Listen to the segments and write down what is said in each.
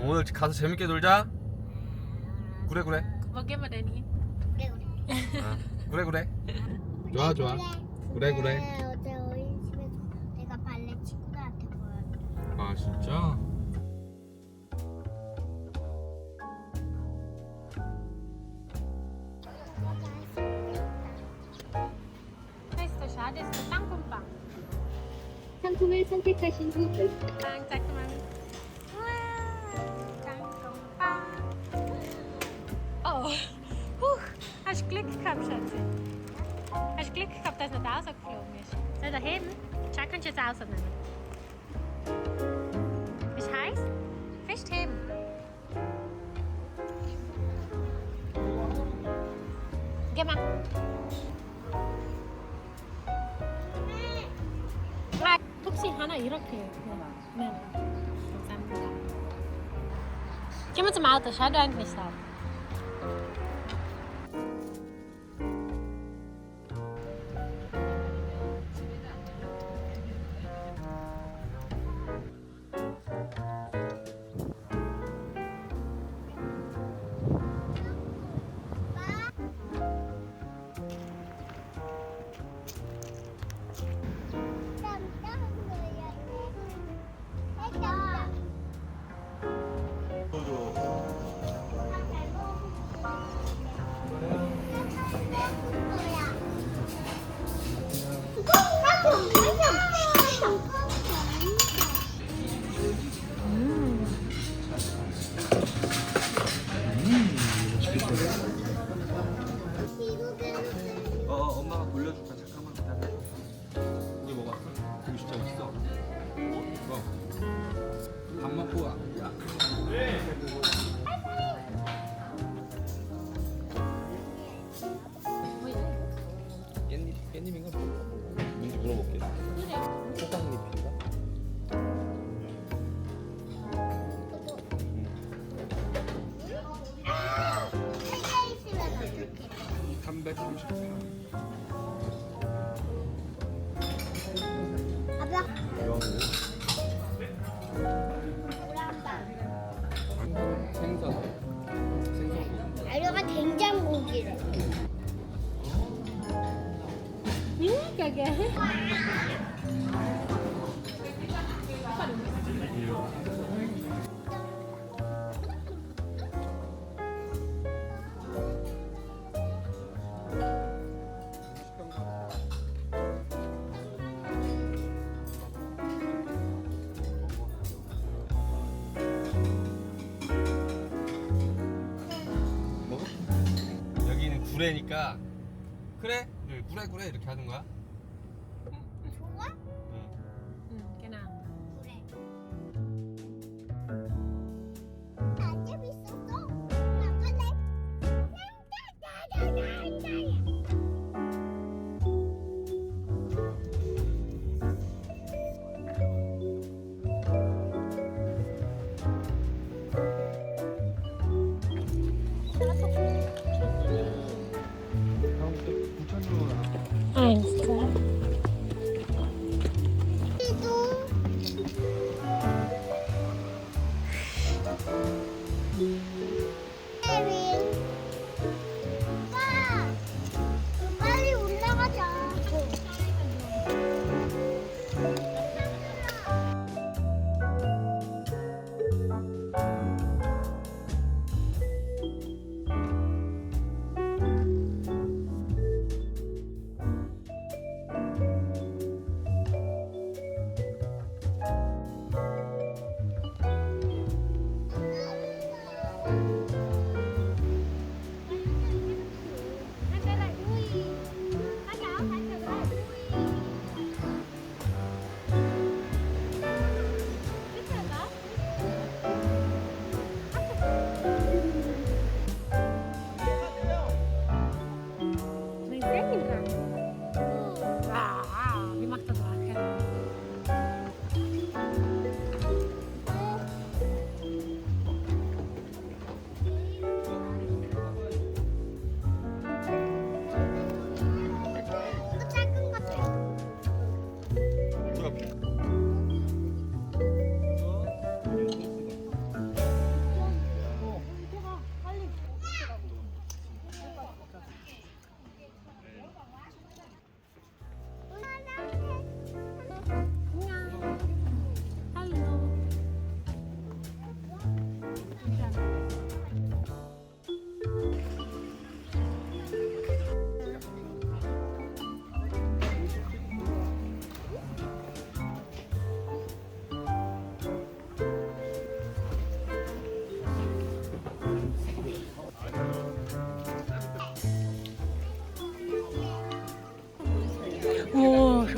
오늘 가서 재밌게 놀자. 그래 그래. 먹게 마다니. 그래 그래. 그래 그래. 좋아 좋아. 그래 그래. 어제 어린이집에서 내가 발레 친구들한테 보여줬어. 아 진짜? Heißt schade ist der 땅콩빵. 상품을 선택하신 후 빵 잠깐만. 땅콩빵. Oh, hast du Glück gehabt, Schatzi? Hast du Glück gehabt, dass es nicht rausgeflogen ist? Soll ich da heben? Schau, kannst du jetzt rausnehmen. Ist heiß? Festheben. Geh mal. 혹시 하나 이렇게. 네. 감사합니다. Geh mal zum Auto, schau dir eigentlich nicht auf. 엄마가 돌려줄까? 잠깐만 기다려. 고기 먹었어? 고기 진짜 맛있어. 밥 먹고 와. 야. 깻잎인가? 뭔지 물어볼게. 호박잎인가? 세개 있으면 어떡해? 338. 아빠. 생선. 알려가 된장고기래. 그게. 먹어? 여기는 구례니까 그래? 구례 구례 이렇게 하는 거야? 좋아? 응, genau. 그래. 안 재밌었어? 나갈래? Eins, zwei. 빨리 올라가자.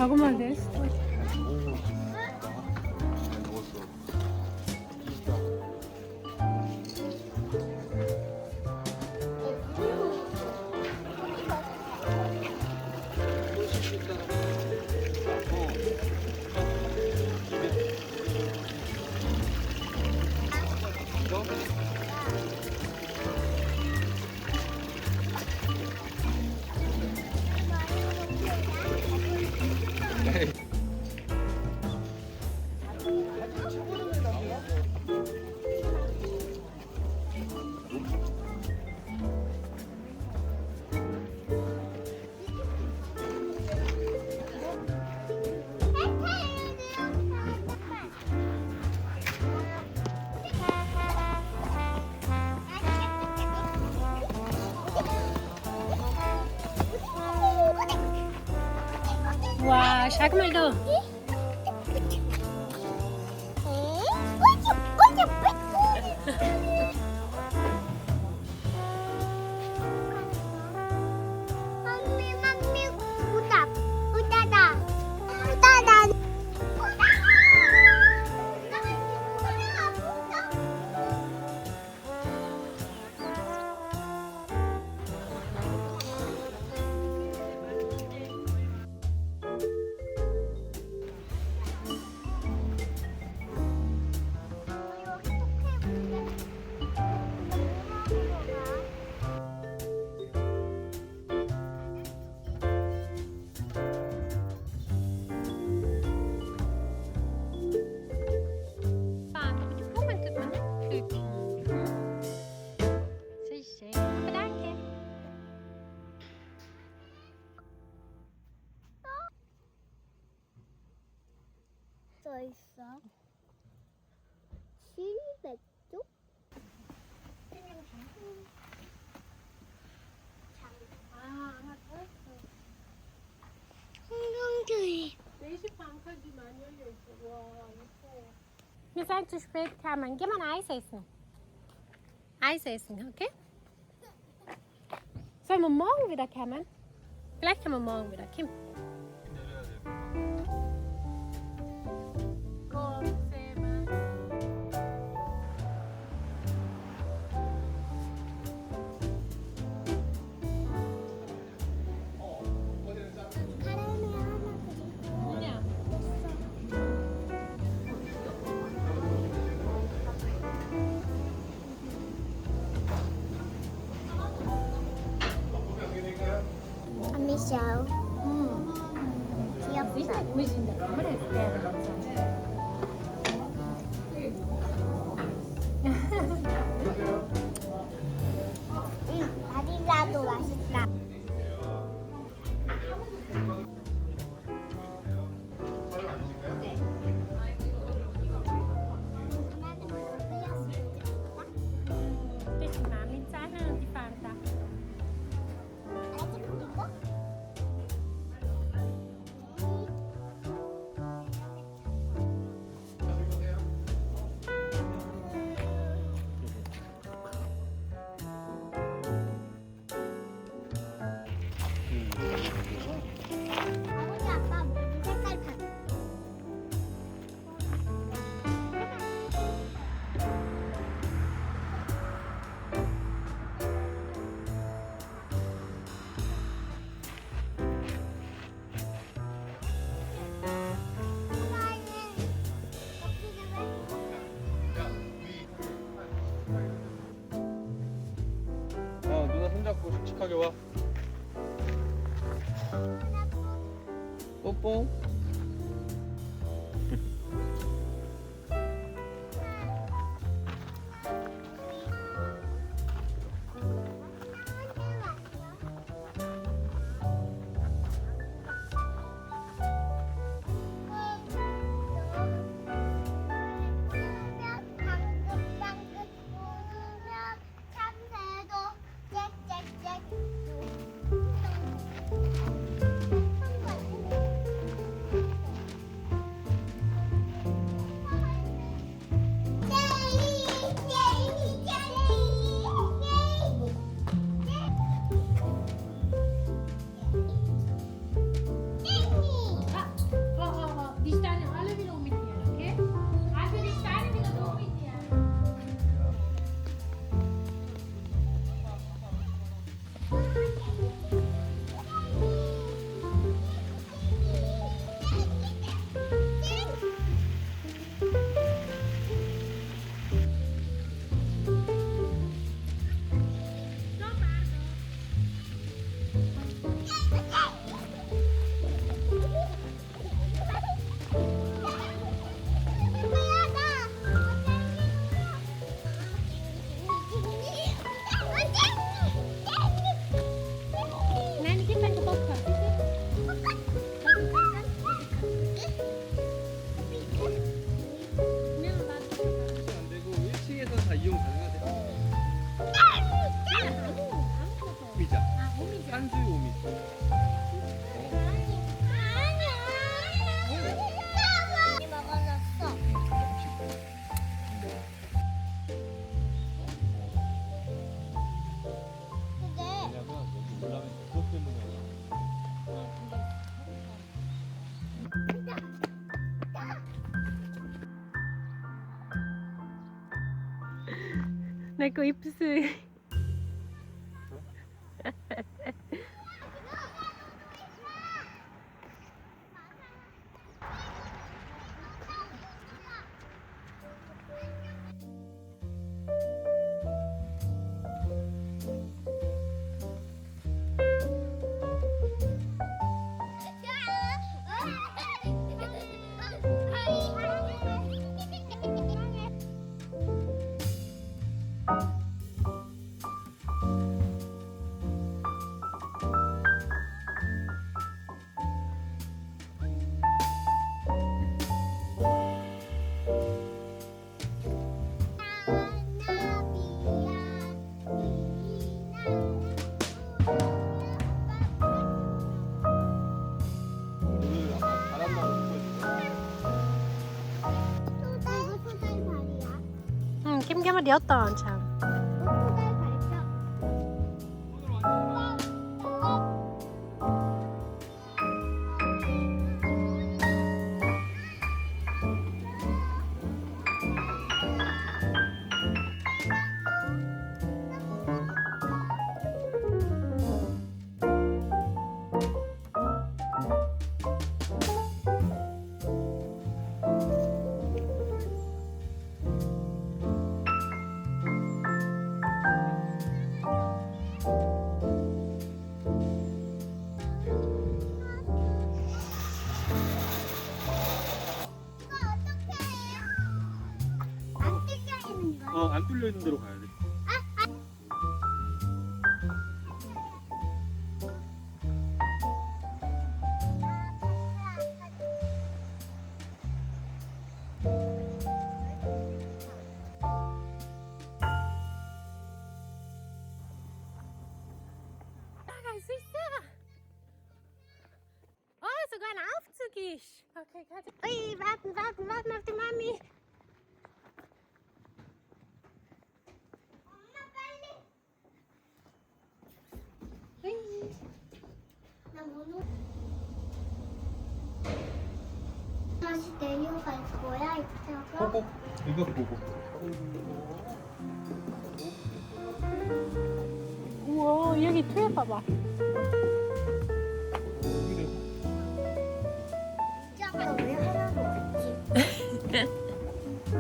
Warum er das? 와, schau mal da. 써 있어. 실백조? 홍경교회. 4시 반까지 많이 열려있어. 와, 예뻐. Wir sind zu spät gekommen. Geh mal ein Eis essen. Eis essen, okay? Sollen wir morgen wieder kommen? Vielleicht können wir morgen wieder. Kim. 미셔. 귀엽다. 바닐라도 맛있다. Die Mami zeichnen und die Fanta. 아버지 아빠 모두 색깔 다. 누나 손잡고 씩씩하게 와. 뽀뽀. 내 거 입술. 오늘 약간 바람만 응, 김게만 되었다, 참. 안 뚫려 있는 데로 가야 돼. 갈 수 있어. sogar ein Aufzug ist. Okay, warte. Ui, warten auf die Mami. 다시 내려갈 거야, 이따가? 보고 이거 보고. 우와, 여기 뒤에 봐봐. 이따가 왜 하나도 없지?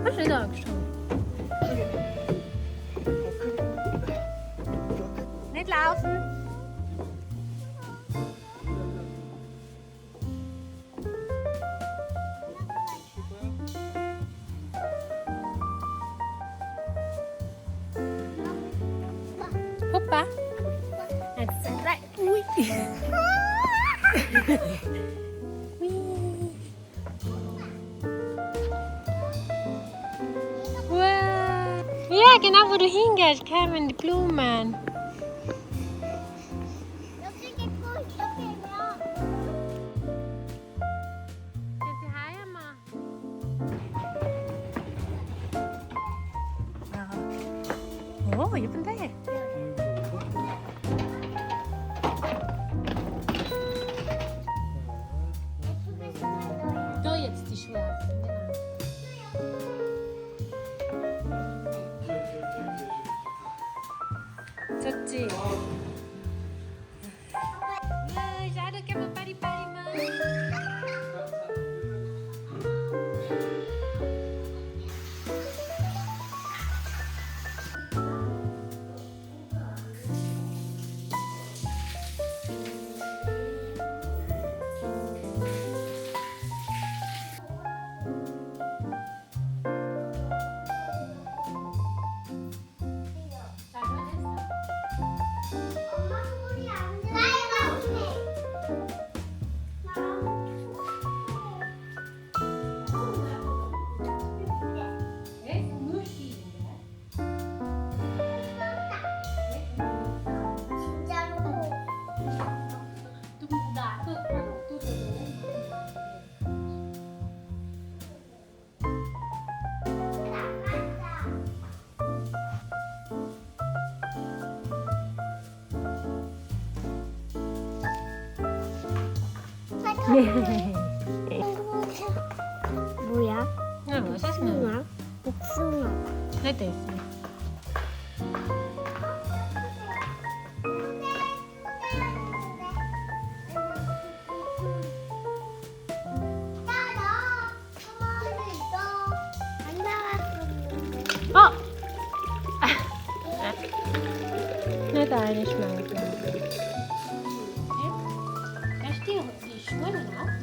Hast du da angeschaut? Nicht laufen. Hoppa. 1, 2, 3. Ui. Ui. Wow. Ja, genau wo du hingehst, kämen die Blumen. 여기 있고 이렇게 면 Die Heimer. Oh, 예쁜데? 너 jetzt die schwarzen, genau. 좋지? 자, 이렇게 한번 빠리빠리만. 엄마 소리 안 들려. 나이가 없네. 진짜로. 뭐야? Ja, was ist denn? 복숭아. 복숭아. Nicht essen. Oh! Net eigentlich schmeckt. Da steht die Schuhe auch.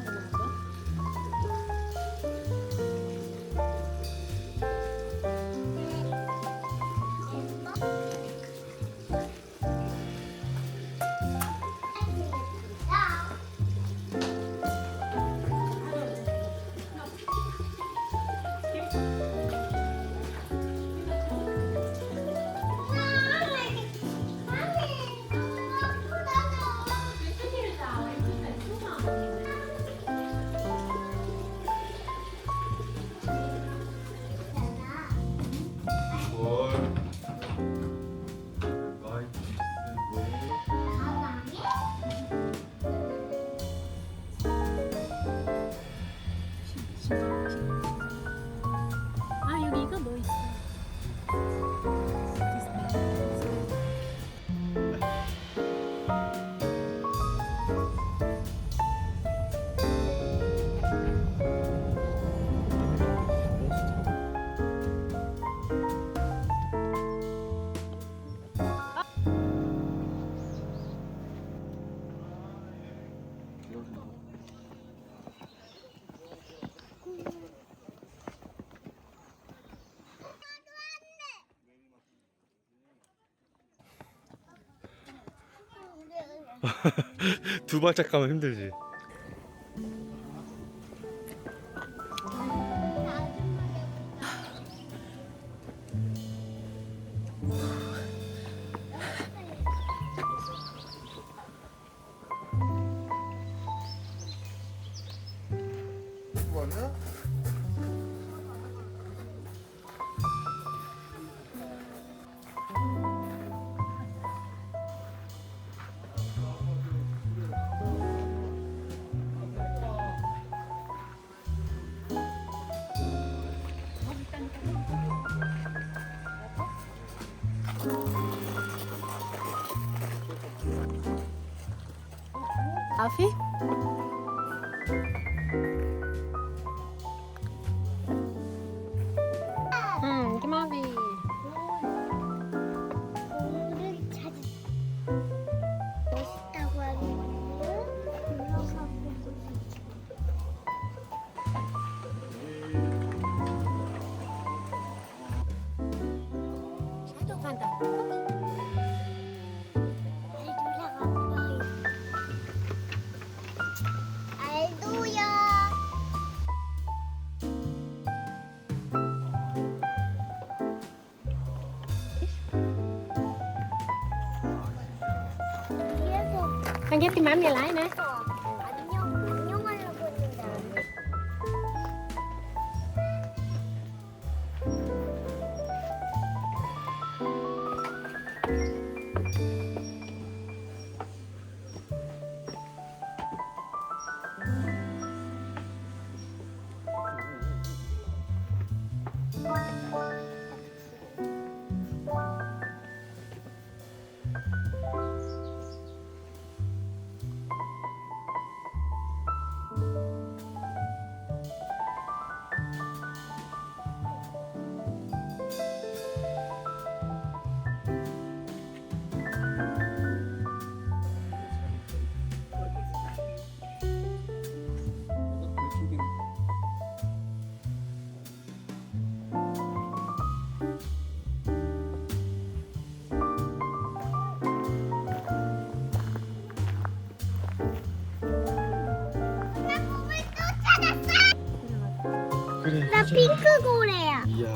아 여기 이거 뭐 있어? 두 발짝 가면 힘들지. Afi? 김아비. 오늘은 찾은 멋있다고 하면 올라가고 또 간다. 알도야. 위에서 Con dắt tim mắm về lái nè. 안녕하려고 했는데 그래. 나 핑크 고래야. 이야.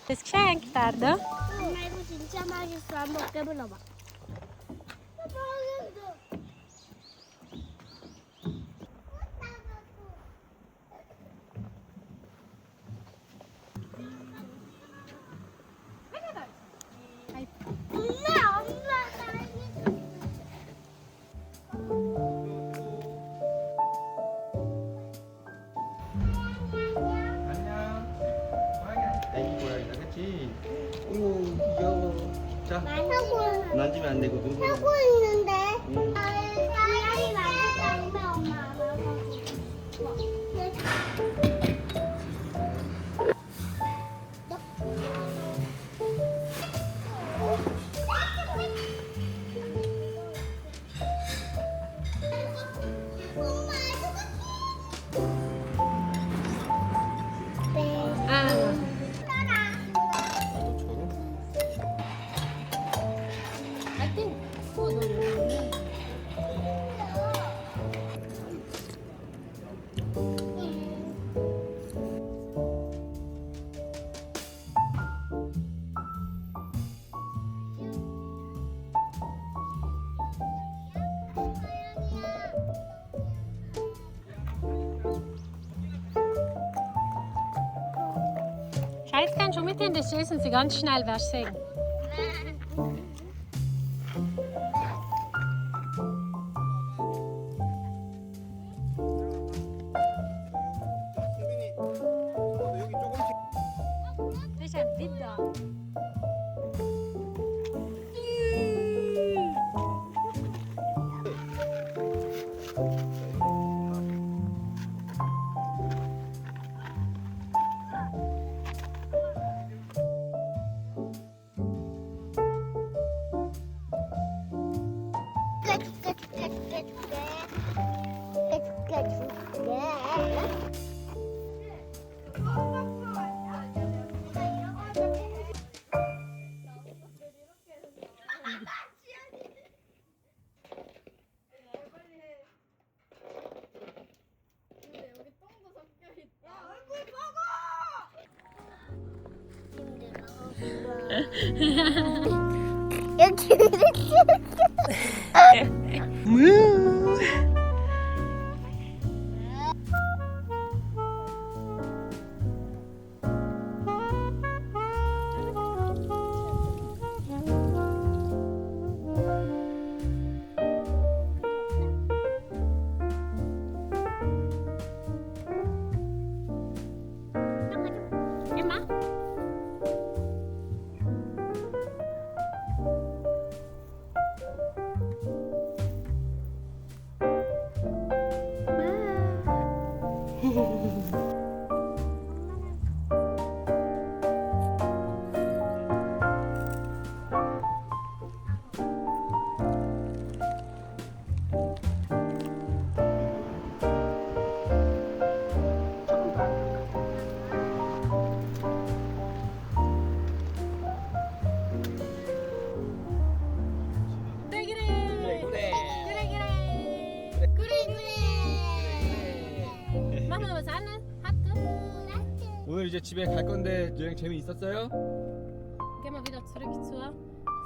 Das Geschenk, Dardo. 엄마 이거 진짜 맛있어. 한번 깨물어봐. 엄마 안녕. 애기 고양이다, 그치? 오, 귀여워. 자, 하고 만지면 안 되고 눈 하고 있는데. 응. 고양이 만졌다는데 엄마. Ah. 너처럼? I think food will Schatz, kannst du mitnehmen, das essen sie ganz schnell, wirst du sehen. 승빈이, 너도 여기 조금씩. Das ist ein Widder. 여기 Immer? Machen wir was anderes? Hatte? 오늘 이제 집에 갈 건데 여행 재미있었어요? Gehen wir wieder zurück zur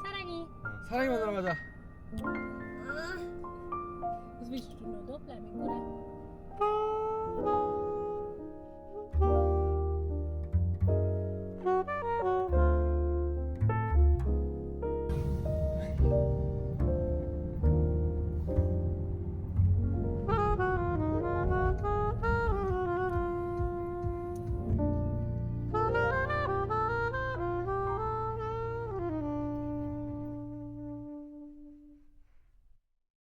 Saragi. 사랑이 만나러 가자. Was willst du noch da bleiben, oder?